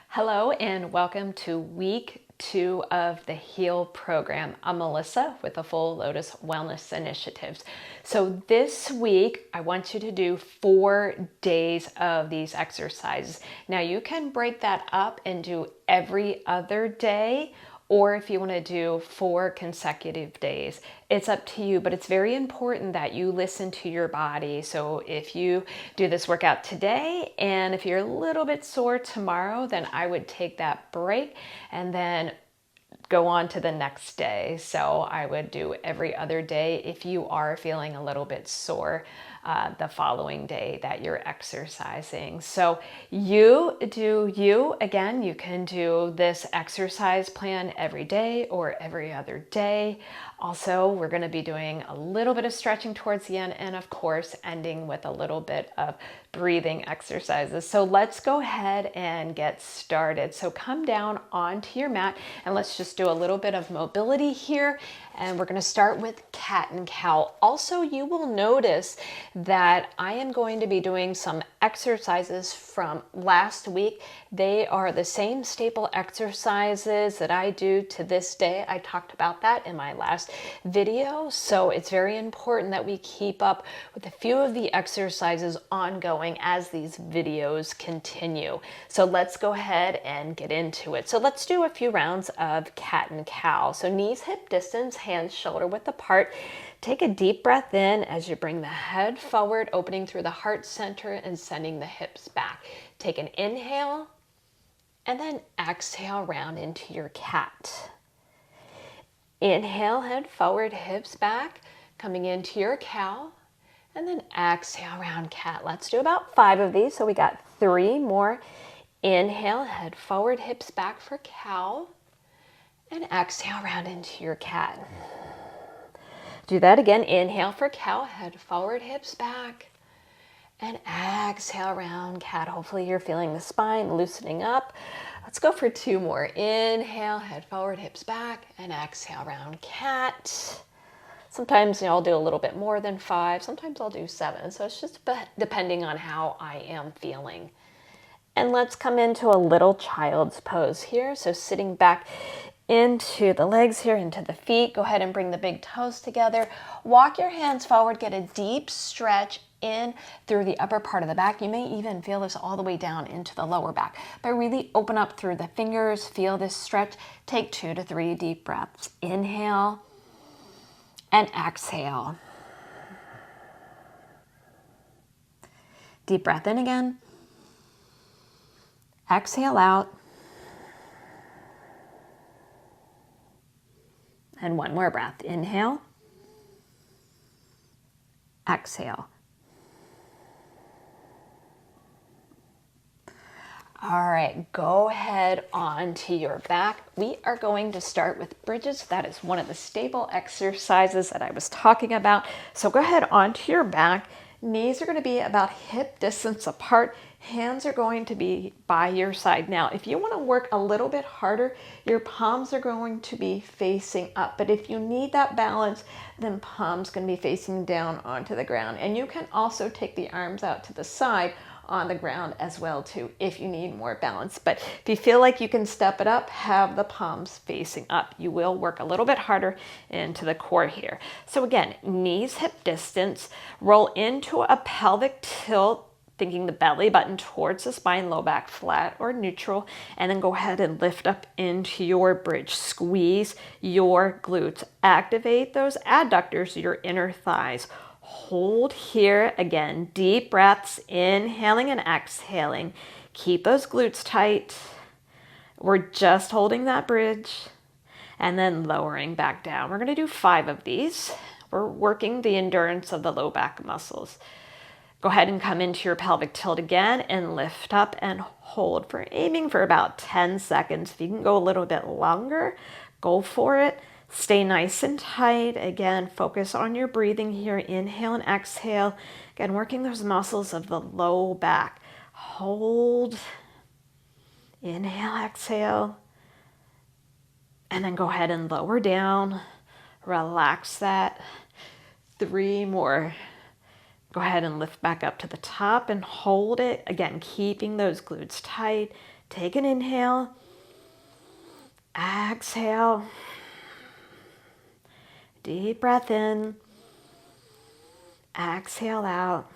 Hello and welcome to week 2 of the HEAL program. I'm Melissa with the Full Lotus Wellness Initiatives. So this week, I want you to do 4 days of these exercises. Now you can break that up and do every other day, or if you want to do 4 consecutive days, it's up to you, but it's very important that you listen to your body. So if you do this workout today, and if you're a little bit sore tomorrow, then I would take that break and then go on to the next day. So I would do every other day if you are feeling a little bit sore the following day that you're exercising. So you do you. Again, you can do this exercise plan every day or every other day. Also, we're going to be doing a little bit of stretching towards the end, and of course, ending with a little bit of breathing exercises. So let's go ahead and get started. So come down onto your mat and let's just do a little bit of mobility here. And we're going to start with cat and cow. Also, you will notice that I am going to be doing some exercises from last week. They are the same staple exercises that I do to this day. I talked about that in my last video. So it's very important that we keep up with a few of the exercises ongoing as these videos continue. So let's go ahead and get into it. So let's do a few rounds of cat and cow. So knees hip distance, hands shoulder width apart. Take a deep breath in as you bring the head forward, opening through the heart center and sending the hips back. Take an inhale and then exhale round into your cat. Inhale, head forward, hips back, coming into your cow, and then exhale round cat. Let's do about 5 of these. So we got 3 more. Inhale, head forward, hips back for cow, and exhale round into your cat. Do that again. Inhale for cow, head forward, hips back, and exhale round cat. Hopefully you're feeling the spine loosening up. Let's go for 2 more. Inhale, head forward, hips back, and exhale round cat. Sometimes I'll do a little bit more than 5. Sometimes I'll do 7. So it's just depending on how I am feeling. And let's come into a little child's pose here. So sitting back into the legs here, into the feet. Go ahead and bring the big toes together. Walk your hands forward. Get a deep stretch in through the upper part of the back. You may even feel this all the way down into the lower back. But really open up through the fingers. Feel this stretch. Take 2 to 3 deep breaths. Inhale and exhale. Deep breath in again. Exhale out. And 1 more breath. Inhale. Exhale. All right, go ahead onto your back. We are going to start with bridges. That is one of the staple exercises that I was talking about. So go ahead onto your back. Knees are going to be about hip distance apart. Hands are going to be by your side. Now, if you want to work a little bit harder, your palms are going to be facing up. But if you need that balance, then palms going to be facing down onto the ground. And you can also take the arms out to the side on the ground as well too, if you need more balance. But if you feel like you can step it up, have the palms facing up. You will work a little bit harder into the core here. So again, knees hip distance, roll into a pelvic tilt, thinking the belly button towards the spine, low back flat or neutral, and then go ahead and lift up into your bridge. Squeeze your glutes. Activate those adductors, your inner thighs. Hold here again, deep breaths, inhaling and exhaling. Keep those glutes tight. We're just holding that bridge and then lowering back down. We're going to do 5 of these. We're working the endurance of the low back muscles. Go ahead and come into your pelvic tilt again and lift up and hold for aiming for about 10 seconds. If you can go a little bit longer, go for it. Stay nice and tight. Again, focus on your breathing here. Inhale and exhale. Again, working those muscles of the low back. Hold. Inhale, exhale. And then go ahead and lower down. Relax that. 3 more. Go ahead and lift back up to the top and hold it. Again, keeping those glutes tight. Take an inhale. Exhale. Deep breath in. Exhale out.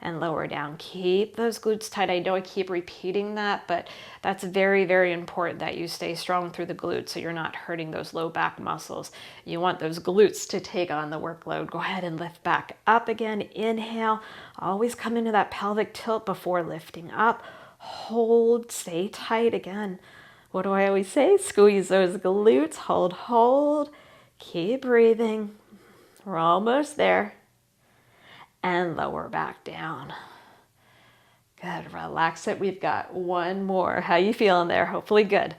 And lower down. Keep those glutes tight. I know I keep repeating that, but that's very, very important that you stay strong through the glutes so you're not hurting those low back muscles. You want those glutes to take on the workload. Go ahead and lift back up again. Inhale. Always come into that pelvic tilt before lifting up. Hold. Stay tight again. What do I always say? Squeeze those glutes. Hold, hold. Keep breathing. We're almost there. And lower back down. Good, relax it. We've got one more. How you feeling there? Hopefully good.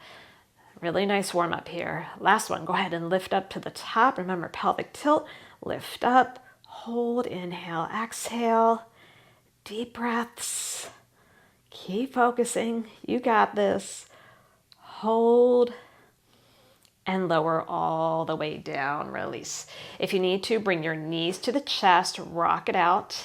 Really nice warm up here. Last one, go ahead and lift up to the top. Remember, pelvic tilt, lift up, hold, inhale, exhale, deep breaths. Keep focusing, you got this. Hold, and lower all the way down, release. If you need to, bring your knees to the chest, rock it out.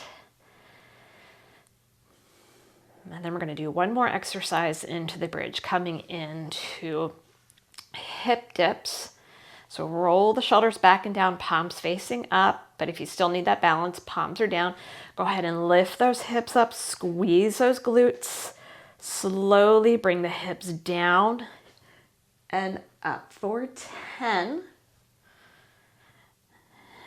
And then we're going to do one more exercise into the bridge, coming into hip dips. So roll the shoulders back and down, palms facing up. But if you still need that balance, palms are down. Go ahead and lift those hips up, squeeze those glutes. Slowly bring the hips down and up for 10,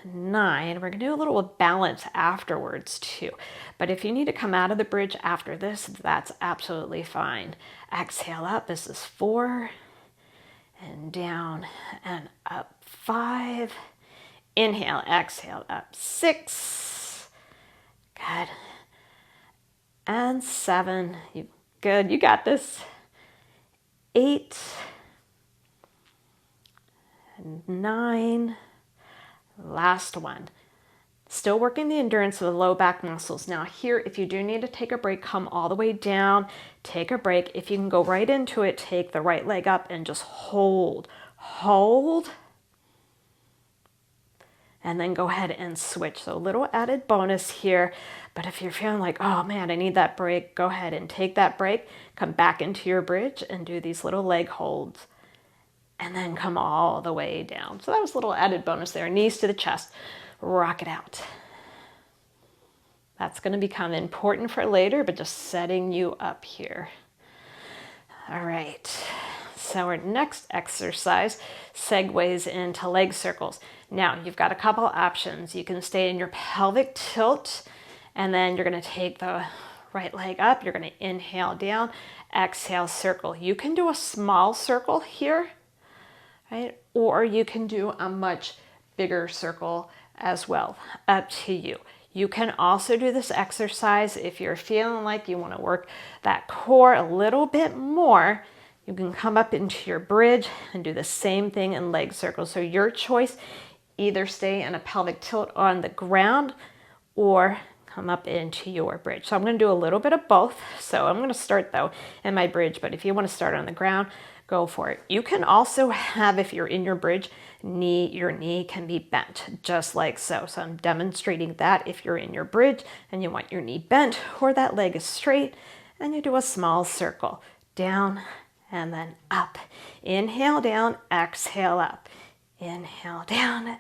9. We're going to do a little balance afterwards too. But if you need to come out of the bridge after this, that's absolutely fine. Exhale up. This is 4. And down and up 5. Inhale, exhale, up 6. Good. And 7. Good. You got this. 8. 9, last one. Still working the endurance of the low back muscles. Now here, if you do need to take a break, come all the way down, take a break. If you can go right into it, take the right leg up and just hold, hold, and then go ahead and switch. So a little added bonus here, but if you're feeling like, oh man, I need that break, go ahead and take that break, come back into your bridge and do these little leg holds. And then come all the way down. So that was a little added bonus there. Knees to the chest. Rock it out. That's going to become important for later, but just setting you up here. All right. So our next exercise segues into leg circles. Now, you've got a couple options. You can stay in your pelvic tilt, and then you're going to take the right leg up. You're going to inhale down, exhale, circle. You can do a small circle here. Right? Or you can do a much bigger circle as well, up to you. You can also do this exercise if you're feeling like you want to work that core a little bit more. You can come up into your bridge and do the same thing in leg circles. So your choice, either stay in a pelvic tilt on the ground or come up into your bridge. So I'm going to do a little bit of both. So I'm going to start though in my bridge, but if you want to start on the ground, go for it. You can also have, if you're in your bridge, your knee can be bent, just like so. So I'm demonstrating that if you're in your bridge and you want your knee bent or that leg is straight, and you do a small circle, down and then up. Inhale down, exhale up. Inhale down,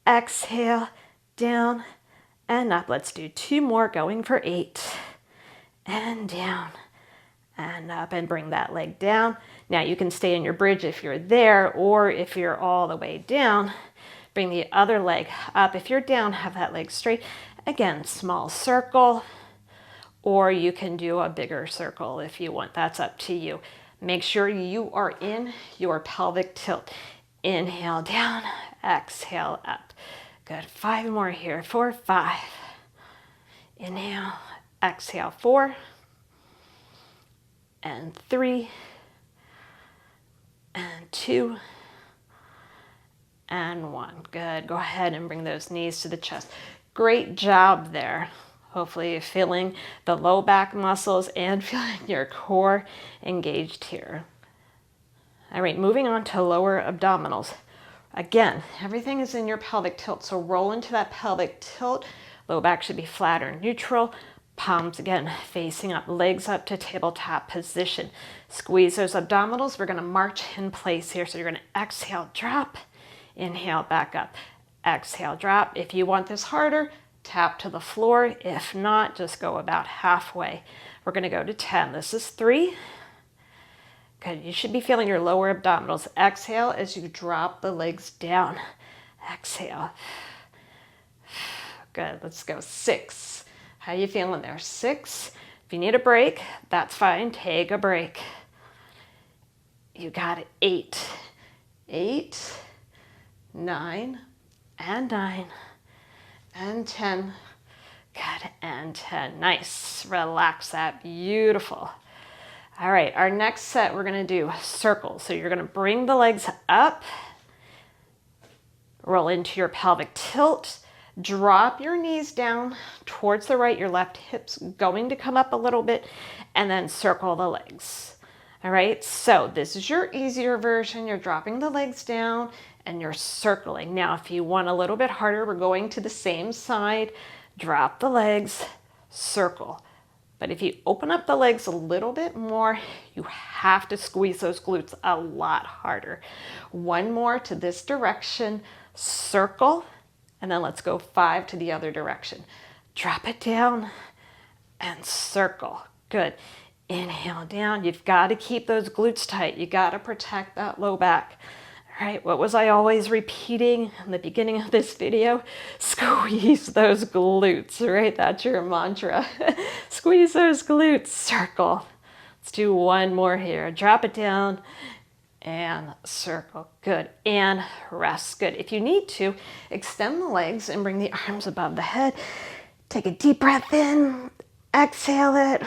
exhale down and up. Let's do 2 more, going for 8. And down and up, and bring that leg down. Now you can stay in your bridge if you're there, or if you're all the way down, bring the other leg up. If you're down, have that leg straight. Again, small circle, or you can do a bigger circle if you want. That's up to you. Make sure you are in your pelvic tilt. Inhale down, exhale up. Good. 5 more here. 4, 5. Inhale, exhale, 4. And 3, and 2, and 1. Good. Go ahead and bring those knees to the chest. Great job there. Hopefully you're feeling the low back muscles and feeling your core engaged here. All right, moving on to lower abdominals. Again, everything is in your pelvic tilt, so roll into that pelvic tilt. Low back should be flat or neutral. Palms again facing up, legs up to tabletop position. Squeeze those abdominals. We're going to march in place here. So you're going to exhale, drop, inhale, back up. Exhale, drop. If you want this harder, tap to the floor. If not, just go about halfway. We're going to go to 10. This is 3. Good. You should be feeling your lower abdominals. Exhale as you drop the legs down. Exhale. Good. Let's go. 6. How are you feeling there? 6. If you need a break, that's fine. Take a break. You got it. 8. 8, 9, and 9, and 10. Good. And 10. Nice. Relax that. Beautiful. All right. Our next set, we're going to do circles. So you're going to bring the legs up, roll into your pelvic tilt. Drop your knees down towards the right, your left hip's going to come up a little bit, and then circle the legs. All right, so this is your easier version. You're dropping the legs down and you're circling. Now, if you want a little bit harder, we're going to the same side, drop the legs, circle. But if you open up the legs a little bit more, you have to squeeze those glutes a lot harder. One more to this direction, circle. And then let's go 5 to the other direction. Drop it down and circle. Good. Inhale down. You've got to keep those glutes tight. You got to protect that low back. All right, what was I always repeating in the beginning of this video? Squeeze those glutes, right? That's your mantra. Squeeze those glutes. Circle. Let's do one more here. Drop it down and circle. Good. And rest. Good. If you need to, extend the legs and bring the arms above the head. Take a deep breath in. Exhale it.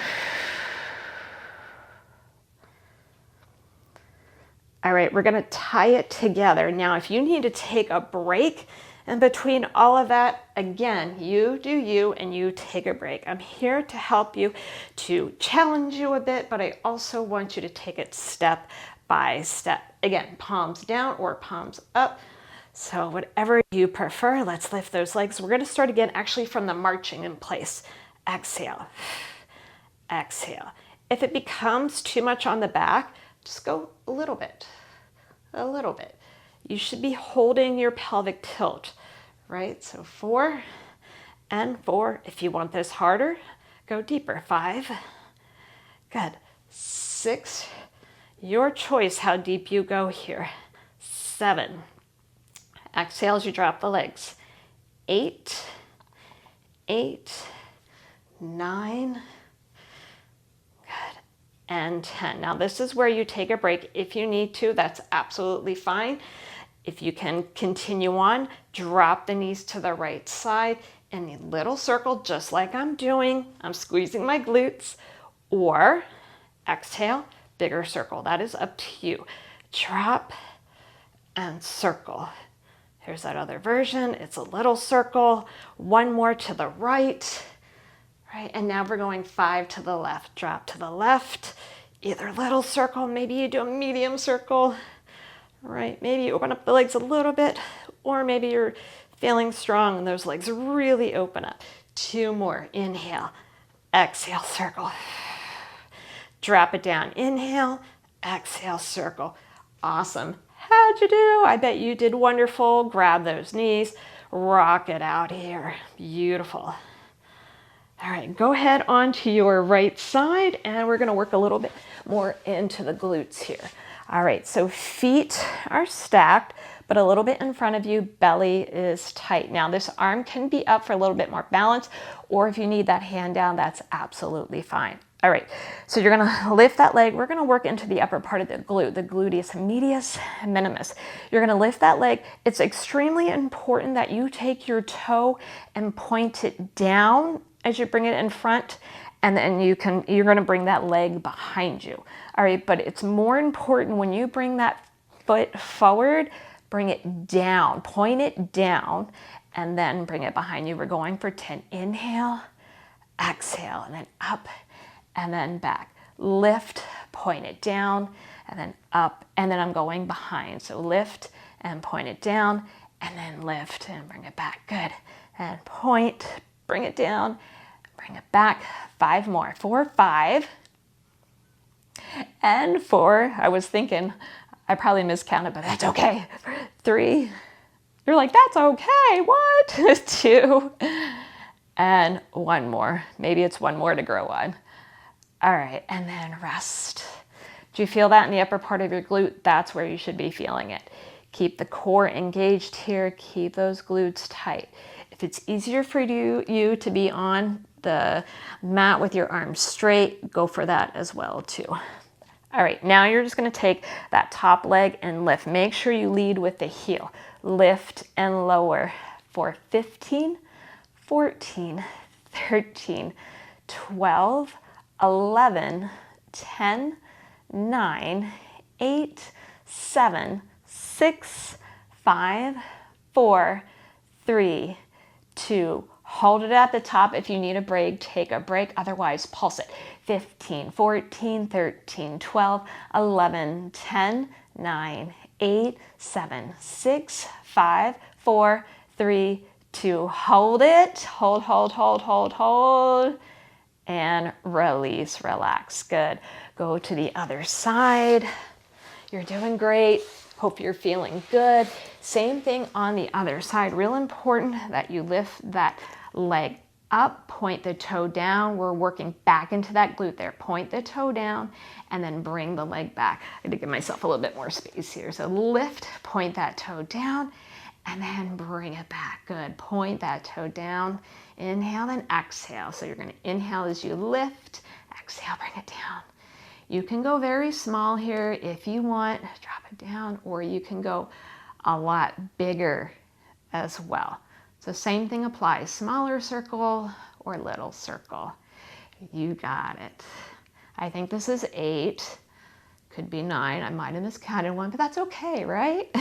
All right, we're going to tie it together. Now, if you need to take a break in between all of that, again, you do you and you take a break. I'm here to help you, to challenge you a bit, but I also want you to take it step by step. Again, palms down or palms up. So whatever you prefer, let's lift those legs. We're going to start again actually from the marching in place. Exhale, exhale. If it becomes too much on the back, just go a little bit, a little bit. You should be holding your pelvic tilt, right? So 4 and 4. If you want this harder, go deeper. 5, good. 6, your choice how deep you go here. 7, exhale as you drop the legs. 8, 9, good, and 10. Now this is where you take a break. If you need to, that's absolutely fine. If you can continue on, drop the knees to the right side in a little circle, just like I'm doing. I'm squeezing my glutes, or exhale, bigger circle. That is up to you. Drop and circle. Here's that other version. It's a little circle. One more to the right. Right, and now we're going 5 to the left. Drop to the left, either little circle, maybe you do a medium circle. Right, maybe you open up the legs a little bit, or maybe you're feeling strong and those legs really open up. 2 more. Inhale, exhale, circle. Drop it down. Inhale, exhale, circle. Awesome. How'd you do? I bet you did wonderful. Grab those knees, rock it out here. Beautiful. All right, go ahead onto your right side, and we're going to work a little bit more into the glutes here. All right, so feet are stacked, but a little bit in front of you, belly is tight. Now this arm can be up for a little bit more balance, or if you need that hand down, that's absolutely fine. All right, so you're gonna lift that leg. We're gonna work into the upper part of the glute, the gluteus medius minimus. You're gonna lift that leg. It's extremely important that you take your toe and point it down as you bring it in front, and then you're gonna bring that leg behind you. All right, but it's more important when you bring that foot forward, bring it down, point it down, and then bring it behind you. We're going for 10. Inhale, exhale, and then up, and then back. Lift, point it down, and then up, and then I'm going behind. So lift and point it down, and then lift and bring it back. Good. And point, bring it down, Bring it back. 5 more. 4, 5. And 4. I was thinking, I probably miscounted, but that's okay. 3. You're like, that's okay. What? 2. And 1 more. Maybe it's 1 more to grow on. All right, and then rest. Do you feel that in the upper part of your glute? That's where you should be feeling it. Keep the core engaged here. Keep those glutes tight. If it's easier for you to be on the mat with your arms straight, go for that as well too. All right, now you're just gonna take that top leg and lift. Make sure you lead with the heel. Lift and lower for 15, 14, 13, 12, 11, 10, 9, 8, 7, 6, 5, 4, 3, 2. Hold it at the top. If you need a break, take a break. Otherwise, pulse it. 15, 14, 13, 12, 11, 10, 9, 8, 7, 6, 5, 4, 3, 2. Hold it. Hold, hold, hold, hold, hold. And release, relax. Good. Go to the other side. You're doing great. Hope you're feeling good. Same thing on the other side. Real important that you lift that leg up, point the toe down. We're working back into that glute there. Point the toe down and then bring the leg back. I had to give myself a little bit more space here. So lift, point that toe down, and then bring it back. Good. Point that toe down. Inhale and exhale. So you're going to inhale as you lift, exhale, bring it down. You can go very small here if you want, drop it down, or you can go a lot bigger as well. So same thing applies, smaller circle or little circle. You got it. I think this is 8, could be 9. I might have miscounted 1, but that's okay, right?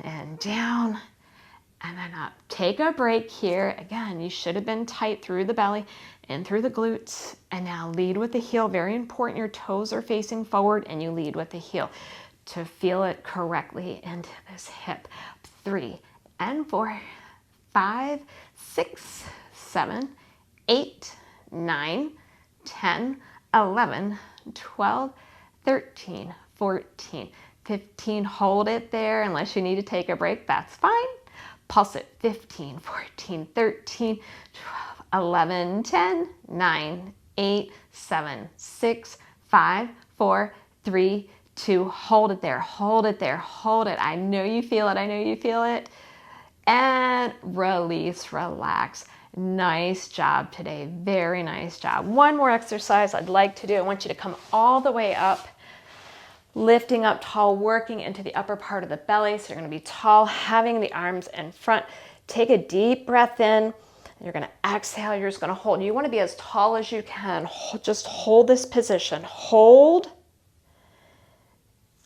And down. And then up. Take a break here. Again, you should have been tight through the belly and through the glutes. And now lead with the heel. Very important. Your toes are facing forward and you lead with the heel to feel it correctly into this hip. 3 and 4, 5, 6, 7, 8, 9, 10, 11, 12, 13, 14, 15. Hold it there unless you need to take a break. That's fine. Pulse it. 15, 14, 13, 12, 11, 10, 9, 8, 7, 6, 5, 4, 3, 2. Hold it there. Hold it there. Hold it. I know you feel it. I know you feel it. And release, relax. Nice job today. Very nice job. One more exercise I'd like to do. I want you to come all the way up, lifting up tall, working into the upper part of the belly. So you're going to be tall, having the arms in front. Take a deep breath in. You're going to exhale. You're just going to hold. You want to be as tall as you can. Just hold this position. Hold.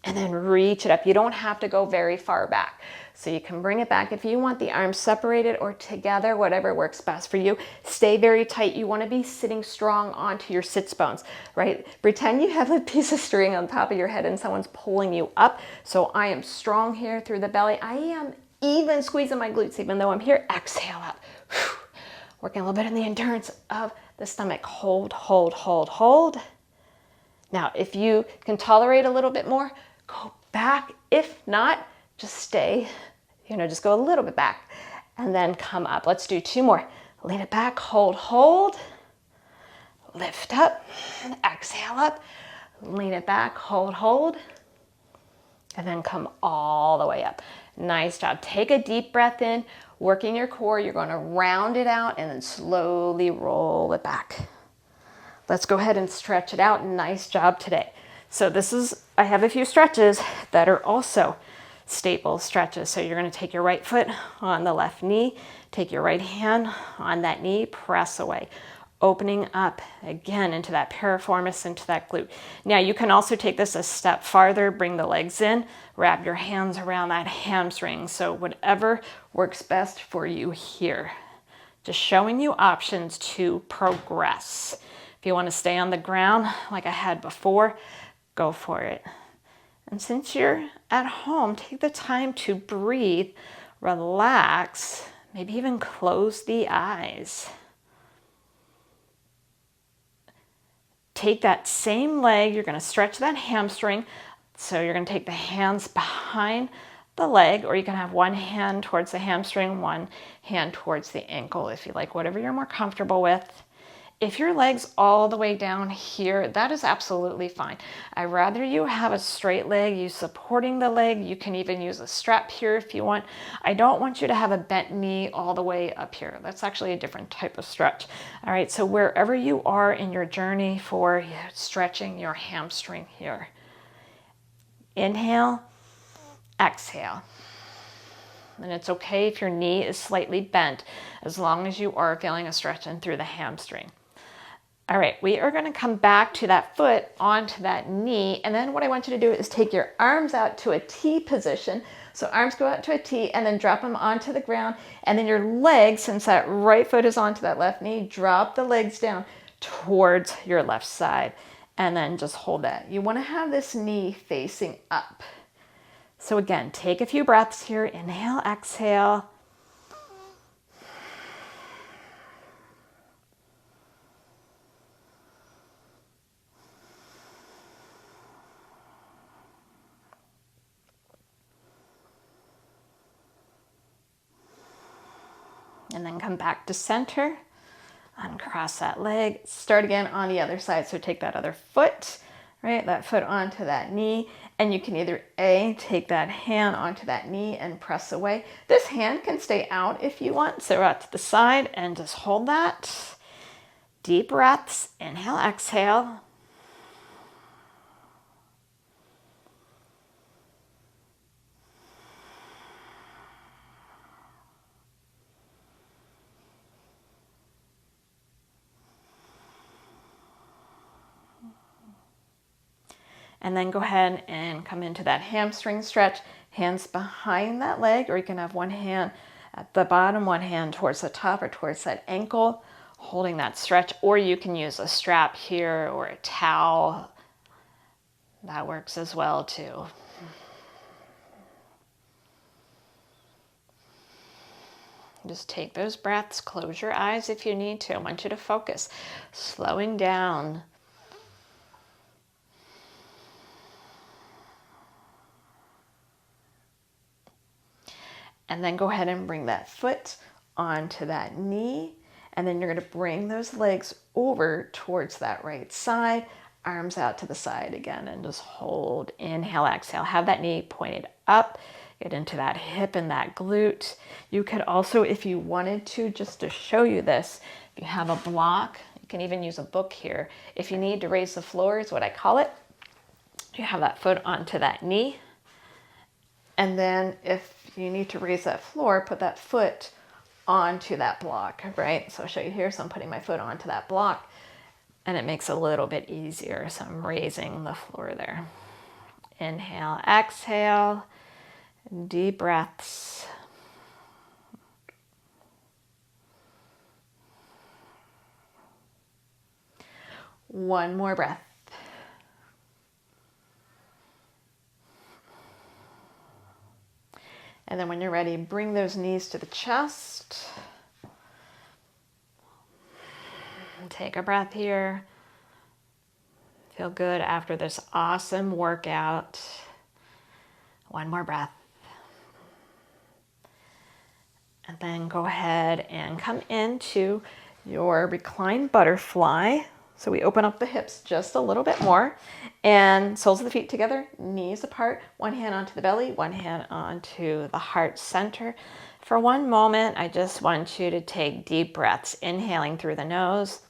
And then reach it up. You don't have to go very far back. So you can bring it back if you want the arms separated or together, whatever works best for you. Stay very tight. You want to be sitting strong onto your sits bones, right? Pretend you have a piece of string on top of your head and someone's pulling you up. So I am strong here through the belly. I am even squeezing my glutes even though I'm here. Exhale up. Working a little bit on the endurance of the stomach. Hold, hold, hold, hold. Now, if you can tolerate a little bit more, go back. If not, just stay, just go a little bit back and then come up. Let's do 2 more. Lean it back, hold, hold. Lift up, exhale up. Lean it back, hold, hold. And then come all the way up. Nice job. Take a deep breath in, working your core. You're going to round it out and then slowly roll it back. Let's go ahead and stretch it out. Nice job today. So I have a few stretches that are also staple stretches. So you're going to take your right foot on the left knee, take your right hand on that knee, press away, opening up again into that piriformis, into that glute. Now you can also take this a step farther, bring the legs in, wrap your hands around that hamstring. So whatever works best for you here. Just showing you options to progress. If you want to stay on the ground like I had before, go for it. And since you're at home, take the time to breathe, relax, maybe even close the eyes. take that same leg, you're going to stretch that hamstring. So you're going to take the hands behind the leg, or you can have one hand towards the hamstring, one hand towards the ankle if you like, whatever you're more comfortable with. If your leg's all the way down here, that is absolutely fine. I'd rather you have a straight leg, you supporting the leg. You can even use a strap here if you want. I don't want you to have a bent knee all the way up here. That's actually a different type of stretch. All right, so wherever you are in your journey for stretching your hamstring here. Inhale, exhale. And it's okay if your knee is slightly bent, as long as you are feeling a stretching through the hamstring. All right, we are going to come back to that foot onto that knee. And then what I want you to do is take your arms out to a T position. So arms go out to a T and then drop them onto the ground. And then your legs, since that right foot is onto that left knee, drop the legs down towards your left side. And then just hold that. You want to have this knee facing up. So again, take a few breaths here. Inhale, exhale. And then come back to center, uncross that leg, start again on the other side. So take that other foot, right? That foot onto that knee. And you can either take that hand onto that knee and press away. This hand can stay out if you want. So out to the side and just hold that. Deep breaths, inhale, exhale. And then go ahead and come into that hamstring stretch, hands behind that leg, or you can have one hand at the bottom, one hand towards the top or towards that ankle, holding that stretch, or you can use a strap here or a towel. That works as well too. Just take those breaths, close your eyes if you need to. I want you to focus, slowing down. And then go ahead and bring that foot onto that knee. And then you're going to bring those legs over towards that right side, arms out to the side again, and just hold. Inhale, exhale. Have that knee pointed up. Get into that hip and that glute. You could also, if you wanted to, just to show you this, if you have a block, you can even use a book here. If you need to raise the floor is what I call it. You have that foot onto that knee. And then if you need to raise that floor, put that foot onto that block, right? So I'll show you here. So I'm putting my foot onto that block and it makes it a little bit easier. So I'm raising the floor there. Inhale, exhale, deep breaths. One more breath. And then when you're ready, bring those knees to the chest. Take a breath here. Feel good after this awesome workout. One more breath. And then go ahead and come into your reclined butterfly. So we open up the hips just a little bit more and soles of the feet together, knees apart, one hand onto the belly, one hand onto the heart center. For one moment, I just want you to take deep breaths, inhaling through the nose,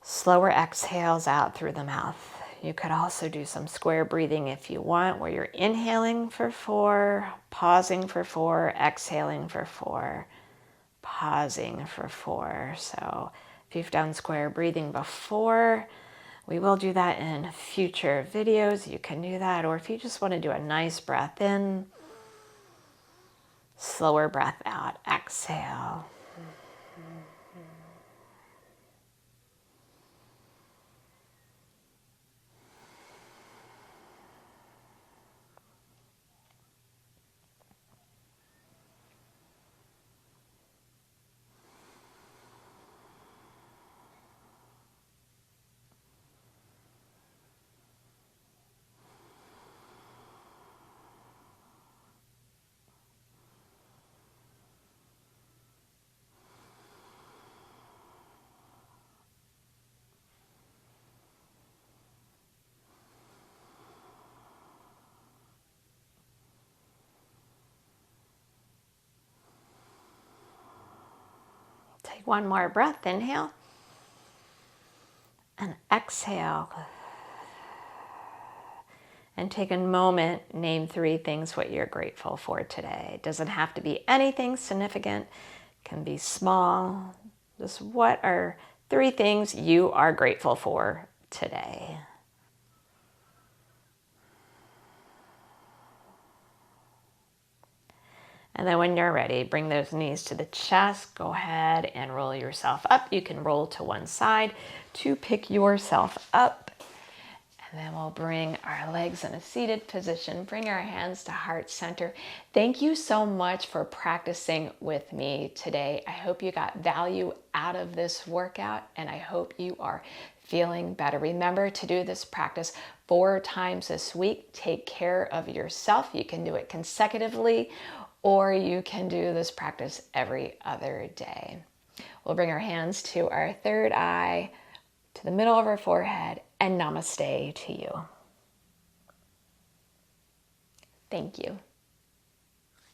slower exhales out through the mouth. You could also do some square breathing if you want, where you're inhaling for 4, pausing for 4, exhaling for 4, pausing for 4. So if you've done square breathing before, we will do that in future videos. You can do that. Or if you just want to do a nice breath in, slower breath out, exhale. One more breath, inhale. And exhale. And take a moment, name 3 things what you're grateful for today. It doesn't have to be anything significant. It can be small. Just what are 3 things you are grateful for today? And then when you're ready, bring those knees to the chest. Go ahead and roll yourself up. You can roll to one side to pick yourself up. And then we'll bring our legs in a seated position. Bring our hands to heart center. Thank you so much for practicing with me today. I hope you got value out of this workout, and I hope you are feeling better. Remember to do this practice 4 times this week. Take care of yourself. You can do it consecutively, or you can do this practice every other day. We'll bring our hands to our third eye, to the middle of our forehead, and namaste to you. Thank you.